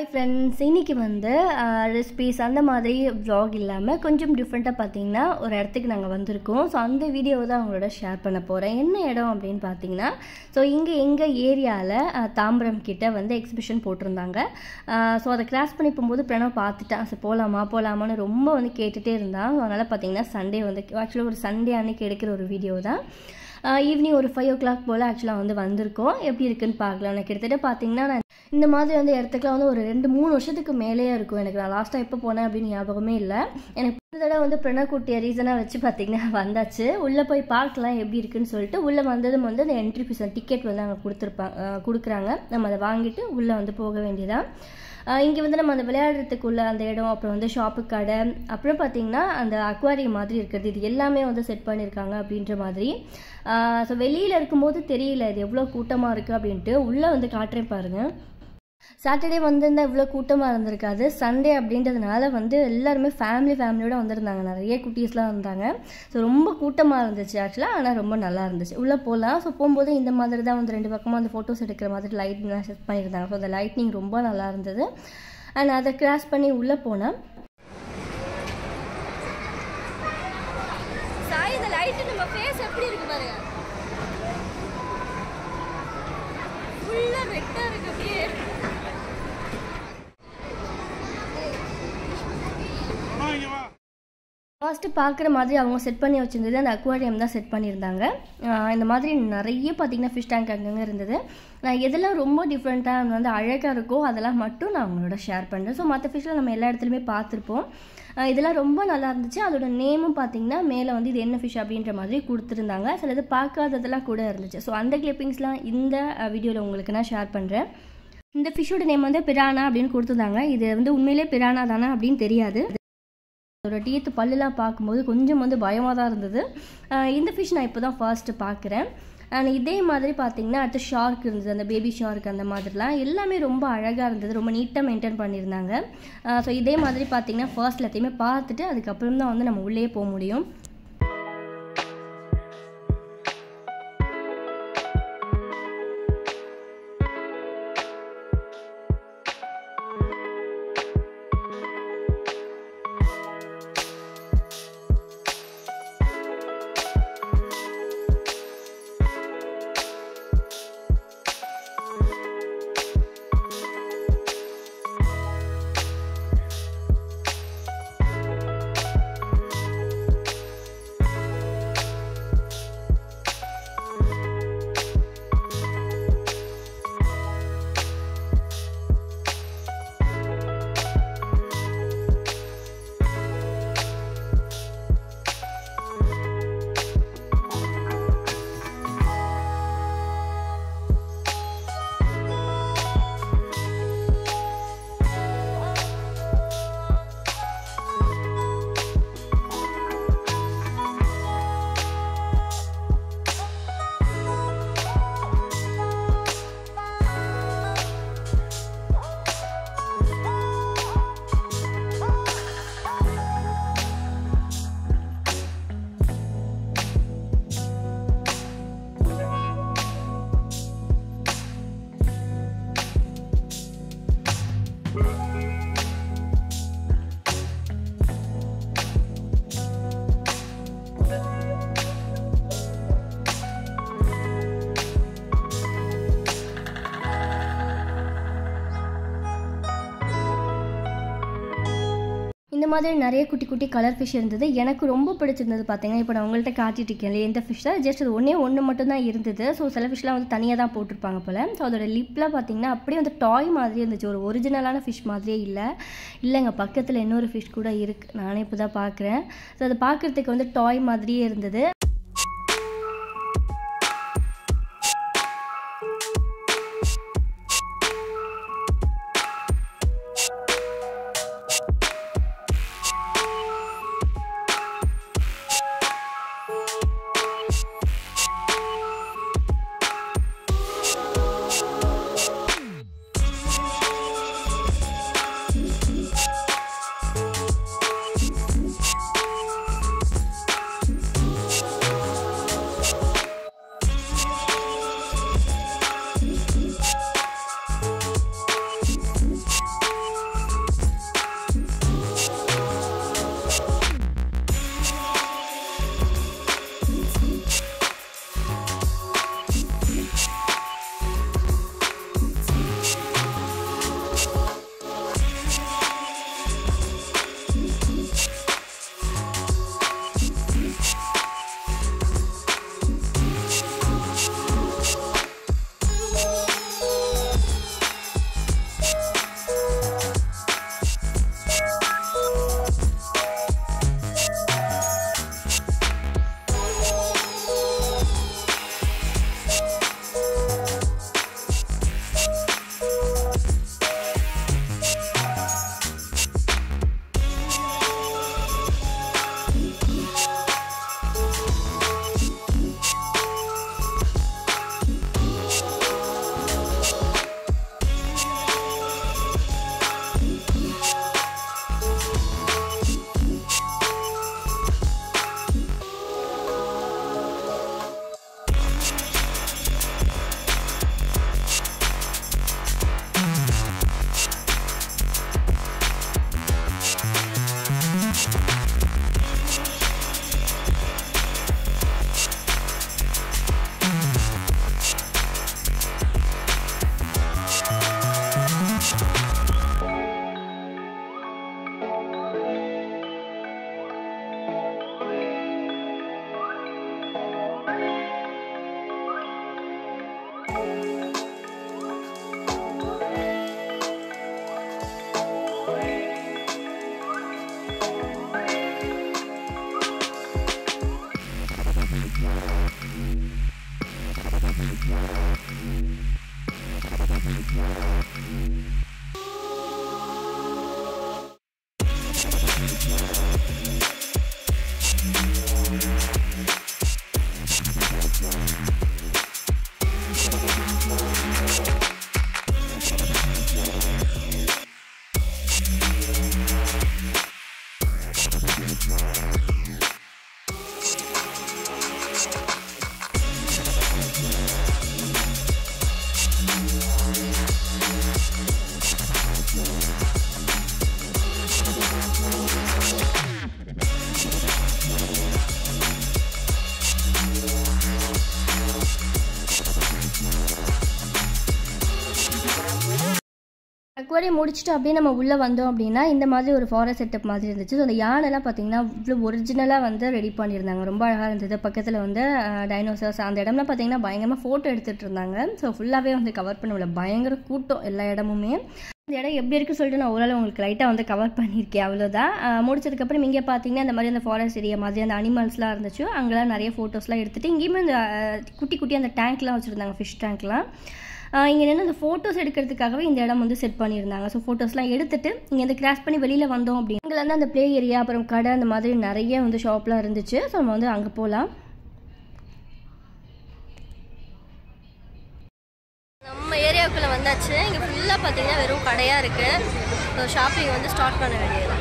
Hi friends, இன்றைக்கி recipes அந்த மாதிரி vlog இல்லாமல் கொஞ்சம் டிஃப்ரெண்ட்டாக பார்த்தீங்கன்னா ஒரு இடத்துக்கு நாங்கள் வந்திருக்கோம். ஸோ அந்த வீடியோவை தான் அவங்களோட ஷேர் பண்ண போகிறேன். என்ன இடம் அப்படின்னு பார்த்தீங்கன்னா, ஸோ இங்கே எங்கள் ஏரியாவில் தாம்பரம் கிட்ட எக்ஸிபிஷன் போட்டிருந்தாங்க. ஸோ அதை கிராஸ் பண்ணி போகும்போது பிரணவ் பார்த்துட்டான். ஸோ போகலாமான்னு ரொம்ப கேட்டுகிட்டே இருந்தான். ஸோ அதனால் பார்த்தீங்கன்னா சண்டே ஆக்சுவலாக ஒரு சண்டே அன்னைக்கு எடுக்கிற ஒரு வீடியோ தான். ஈவினிங் ஒரு 5 o'clock போல் ஆக்சுவலாக வந்திருக்கோம். எப்படி இருக்குன்னு பார்க்கலாம். எனக்கு கிட்டத்தட்ட பார்த்தீங்கன்னா நான் இந்த மாதிரி இடத்துக்குலாம் ஒரு 2-3 வருஷத்துக்கு மேலேயே இருக்கும். எனக்கு நான் லாஸ்ட்டாக எப்போ போனேன் அப்படின்னு ஞாபகமே இல்லை. எனக்கு இந்த தடவை பிரணவ் குட்டியை ரீசனாக வச்சு பார்த்தீங்கன்னா வந்தாச்சு. உள்ளே போய் பார்க்கலாம் எப்படி இருக்குன்னு சொல்லிட்டு உள்ளே வந்ததும் அந்த என்ட்ரி ஃபீஸ் டிக்கெட் அங்கே கொடுக்குறாங்க. நம்ம அதை வாங்கிட்டு உள்ளே போக வேண்டியதான். இங்கே நம்ம அந்த விளையாடுறதுக்குள்ள அந்த இடம், அப்புறம் ஷாப்பு கடை, அப்புறம் பார்த்தீங்கன்னா அந்த அக்வாரியம் மாதிரி இருக்கிறது, இது எல்லாமே செட் பண்ணியிருக்காங்க அப்படின்ற மாதிரி. ஸோ வெளியில் இருக்கும்போது தெரியல இது எவ்வளோ கூட்டமாக இருக்குது அப்படின்ட்டு. உள்ளே காட்டுறேன் பாருங்கள். சாட்டர்டே வந்திருந்தால் இவ்வளோ கூட்டமாக இருந்திருக்காது. சண்டே அப்படின்றதுனால எல்லாருமே ஃபேமிலியோடு வந்திருந்தாங்க. நிறைய குட்டீஸ்லாம் இருந்தாங்க. ஸோ ரொம்ப கூட்டமாக இருந்துச்சு ஆக்சுவலாக. ஆனால் ரொம்ப நல்லா இருந்துச்சு. உள்ளே போகலாம். ஸோ போகும்போது இந்த மாதிரி தான் 2 பக்கமாக அந்த ஃபோட்டோஸ் எடுக்கிற மாதிரி லைட்லாம் செட் பண்ணியிருந்தாங்க. ஸோ அந்த லைட்னிங் ரொம்ப நல்லா இருந்தது. அண்ட் அதை கிராஸ் பண்ணி உள்ளே போனேன். சாய், இந்த லைட்டு நம்ம ஃபேஸ் எப்படி இருக்கு பாருங்க. ஃபுல்லாக ரெட்டாக இருக்கு. அப்படியே ஃபர்ஸ்ட்டு பார்க்குற மாதிரி அவங்க செட் பண்ணி வச்சுருந்தது அந்த அக்வாரியம் தான் செட் பண்ணியிருந்தாங்க. இந்த மாதிரி நிறைய பார்த்திங்கன்னா ஃபிஷ் டேங்க் அங்கங்கே இருந்தது. நான் எதெல்லாம் ரொம்ப டிஃப்ரெண்ட்டாக அழகாக இருக்கோ அதெல்லாம் மட்டும் நான் அவங்களோட ஷேர் பண்ணுறேன். ஸோ மற்ற ஃபிஷ்ஷில் நம்ம எல்லா இடத்துலையுமே பார்த்துருப்போம். இதெல்லாம் ரொம்ப நல்லா இருந்துச்சு. அதோட நேமும் பார்த்திங்கன்னா மேலே இது என்ன ஃபிஷ் அப்படின்ற மாதிரி கொடுத்துருந்தாங்க. சிலது பார்க்காததெல்லாம் கூட இருந்துச்சு. ஸோ அந்த கிளிப்பிங்ஸ்லாம் இந்த வீடியோவில் உங்களுக்கு நான் ஷேர் பண்ணுறேன். இந்த ஃபிஷ்ஷோட நேம் பிரானா அப்படின்னு கொடுத்துருந்தாங்க. இது உண்மையிலே பிரானா தானே அப்படின்னு தெரியாது. அதோட டீத்து பல்லுலாம் பார்க்கும்போது கொஞ்சம் பயமாக தான் இருந்தது. இந்த ஃபிஷ் நான் இப்போ தான் ஃபர்ஸ்ட்டு பார்க்குறேன். அண்ட் இதே மாதிரி பார்த்தீங்கன்னா அடுத்து ஷார்க் இருந்தது, அந்த பேபி ஷார்க், அந்த மாதிரிலாம் எல்லாமே ரொம்ப அழகாக இருந்தது. ரொம்ப நீட்டாக மெயின்டைன் பண்ணியிருந்தாங்க. ஸோ இதே மாதிரி பார்த்தீங்கன்னா ஃபர்ஸ்ட் எல்லாத்தையுமே பார்த்துட்டு அதுக்கப்புறம் தான் நம்ம உள்ளே போக முடியும். இந்த மாதிரி நிறைய குட்டி குட்டி கலர் ஃபிஷ் இருந்தது. எனக்கு ரொம்ப பிடிச்சிருந்தது. பார்த்தீங்கன்னா இப்போ நான் உங்கள்கிட்ட காட்டிட்டு இருக்கேன் எந்த ஃபிஷ் தான், ஜஸ்ட் அது ஒன்று மட்டும் தான் இருந்தது. ஸோ சில ஃபிஷ்லாம் தனியாக தான் போட்டிருப்பாங்க போல். ஸோ அதோட லிப்லாம் பார்த்தீங்கன்னா அப்படியே டாய் மாதிரி இருந்துச்சு. ஒரு ஒரிஜினலான ஃபிஷ் மாதிரியே இல்லைங்க. பக்கத்தில் இன்னொரு ஃபிஷ் கூட இருக்குது. நானே இப்போ தான் பார்க்குறேன். ஸோ அதை பார்க்குறதுக்கு டாய் மாதிரியே இருந்தது. அக்வாரியம் முடிச்சுட்டு அப்படியே நம்ம உள்ளே வந்தோம் அப்படின்னா இந்த மாதிரி ஒரு ஃபாரஸ்ட் செட்டப் மாதிரி இருந்துச்சு. ஸோ அந்த யானைலாம் பார்த்தீங்கன்னா இவ்வளோ ஒரிஜினலாக வந்து ரெடி பண்ணியிருந்தாங்க. ரொம்ப அழகாக இருந்தது. பக்கத்தில் வந்து டைனோசர்ஸ் அந்த இடம்லாம் பார்த்தீங்கன்னா பயங்கரமாக ஃபோட்டோ எடுத்துகிட்டு இருந்தாங்க. ஸோ ஃபுல்லாகவே வந்து கவர் பண்ணல, பயங்கர கூட்டம் எல்லா இடமுமே. இந்த இடம் எப்படி இருக்குன்னு சொல்லிட்டு நான் ஓரளவு உங்களுக்கு லைட்டாக வந்து கவர் பண்ணியிருக்கேன், அவ்வளோதான். முடிச்சதுக்கப்புறம் இங்கே பார்த்தீங்கன்னா இந்த மாதிரி அந்த ஃபாரஸ்ட் ஏரியா மாதிரி அந்த அனிமல்ஸ்லாம் இருந்துச்சு. அங்கெல்லாம் நிறைய ஃபோட்டோஸ்லாம் எடுத்துகிட்டு இங்கேயுமே இந்த குட்டி குட்டி அந்த டேங்க்லாம் வச்சுருந்தாங்க, ஃபிஷ் டேங்க்லாம். இங்கே நின்று அந்த ஃபோட்டோஸ் எடுக்கிறதுக்காகவே இந்த இடம் வந்து செட் பண்ணியிருந்தாங்க. ஸோ ஃபோட்டோஸ்லாம் எடுத்துகிட்டு இங்கே வந்து கிராஸ் பண்ணி வெளியில் வந்தோம் அப்படின்னு இங்கே வந்து அந்த ப்ளே ஏரியா அப்புறம் கடை அந்த மாதிரி நிறைய வந்து ஷாப்லாம் இருந்துச்சு. ஸோ நம்ம வந்து அங்கே போகலாம். நம்ம ஏரியாவுக்குள்ளே வந்தாச்சு. இங்கே ஃபுல்லாக பார்த்தீங்கன்னா வெறும் கடையாக இருக்குது. ஸோ ஷாப்பிங் வந்து ஸ்டார்ட் பண்ண வேண்டியது.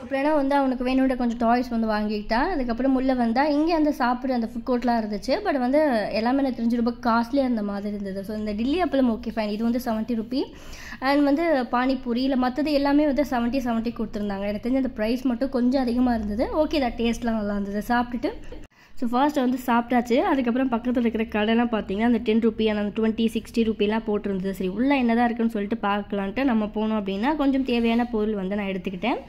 அப்புறம் வந்து அவனுக்கு வேணுன்ற கொஞ்சம் டாய்ஸ் வந்து வாங்கிக்கிட்டான். அதுக்கப்புறம் உள்ளே வந்தால் இங்கே அந்த சாப்பிட்ற அந்த ஃபுட் கோர்ட்லாம் இருந்துச்சு. பட் வந்து எல்லாமே எனக்கு தெரிஞ்சு ரொம்ப காஸ்ட்லியாக இருந்த மாதிரி இருந்தது. ஸோ இந்த டில்லி அப்பளம் ஓகே ஃபைன், இது வந்து 70 ரூபி. அண்ட் வந்து பானிபூரி இல்லை மற்றது எல்லாமே வந்து 70 கொடுத்துருந்தாங்க. எனக்கு தெரிஞ்ச அந்த ப்ரைஸ் மட்டும் கொஞ்சம் அதிகமாக இருந்தது. ஓகே, இந்த டேஸ்ட்லாம் நல்லா இருந்தது. சாப்பிட்டுட்டு ஸோ ஃபர்ஸ்ட் வந்து சாப்பிட்டாச்சு. அதுக்கப்புறம் பக்கத்தில் இருக்கிற கடைலாம் பார்த்தீங்கன்னா அந்த 10 ரூபி அந்த 20, 60 ரூபிலாம் போட்டிருந்தது. சரி உள்ளே என்ன தான் இருக்குன்னு சொல்லிட்டு பார்க்கலான்ட்டு நம்ம போனோம் அப்படின்னா கொஞ்சம் தேவையான பொருள் வந்து நான் எடுத்துக்கிட்டேன்.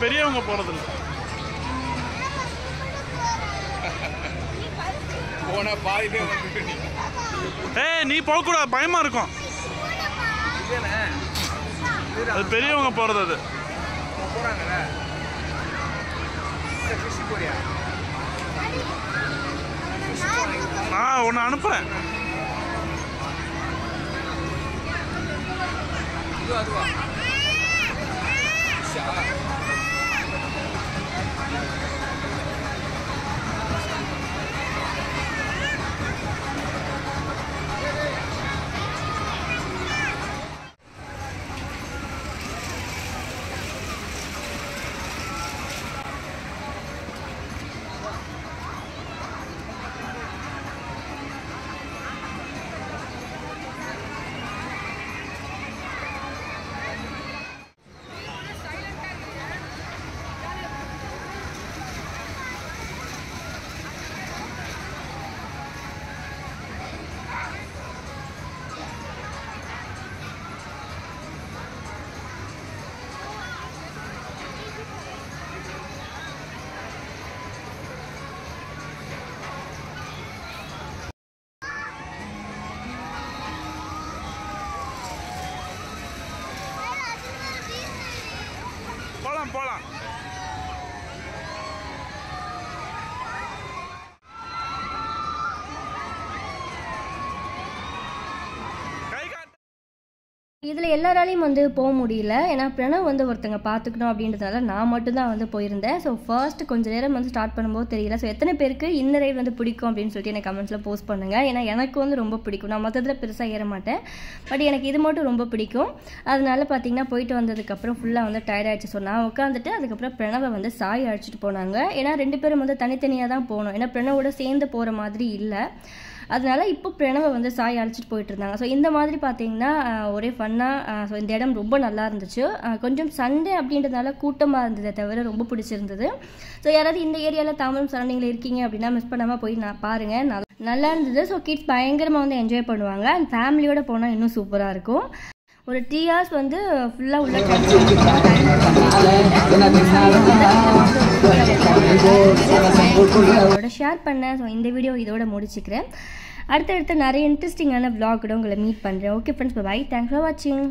பெரியவங்க போறது நீ போக கூடாது, பயமா இருக்கும். அது பெரியவங்க போறது. அது நான் உன்னை அனுப்புறேன். போலாம். இதில் எல்லாராலையும் வந்து போக முடியல. ஏன்னா பிரணவ் வந்து ஒருத்தங்க பார்த்துக்கணும் அப்படின்றதால நான் மட்டும்தான் வந்து போயிருந்தேன். ஸோ ஃபர்ஸ்ட் கொஞ்சம் நேரம் வந்து ஸ்டார்ட் பண்ணும்போது தெரியல. ஸோ எத்தனை பேருக்கு இந்த ரைட் வந்து பிடிக்கும் அப்படின்னு சொல்லிட்டு எனக்கு கமெண்ட்ஸில் போஸ்ட் பண்ணுங்கள். ஏன்னா எனக்கு வந்து ரொம்ப பிடிக்கும். நான் மொத்தத்தில் பெருசாக ஏற மாட்டேன், பட் எனக்கு இது மட்டும் ரொம்ப பிடிக்கும். அதனால பார்த்தீங்கன்னா போயிட்டு வந்ததுக்கப்புறம் ஃபுல்லாக வந்து டயர்ட் ஆகிடுச்சு. ஸோ நான் உட்காந்துட்டு அதுக்கப்புறம் பிரணவை வந்து சாய் அழைச்சிட்டு போனாங்க. ஏன்னா 2 பேரும் வந்து தனித்தனியாக தான் போகணும். ஏன்னா பிரணவோட சேர்ந்து போகிற மாதிரி இல்லை. அதனால இப்போ பிரணவை வந்து சாய் அழைச்சிட்டு போயிட்டு இருந்தாங்க. ஸோ இந்த மாதிரி பார்த்தீங்கன்னா ஒரே ஃபன்னாக. ஸோ இந்த இடம் ரொம்ப நல்லா இருந்துச்சு. கொஞ்சம் சண்டே அப்படின்றதுனால கூட்டமாக இருந்ததை தவிர ரொம்ப பிடிச்சிருந்தது. ஸோ யாராவது இந்த ஏரியாவில் தாம்பரம் சரௌண்டிங்கில் இருக்கீங்க அப்படின்னா மிஸ் பண்ணாமல் போய் பாருங்கள். நல்லா இருந்தது. ஸோ கிட்ஸ் பயங்கரமாக வந்து என்ஜாய் பண்ணுவாங்க. அண்ட் ஃபேமிலியோடு போனால் இன்னும் சூப்பராக இருக்கும். ஒரு 3 hours வந்து ஃபுல்லாக உள்ள ஷேர் பண்ணேன். ஸோ இந்த வீடியோ இதோட முடிச்சுக்கிறேன். அடுத்தடுத்து நிறைய இன்ட்ரெஸ்டிங்கான vlog கூட உங்களை மீட் பண்ணுறேன். Okay friends, bye. Thanks for வாட்சிங்.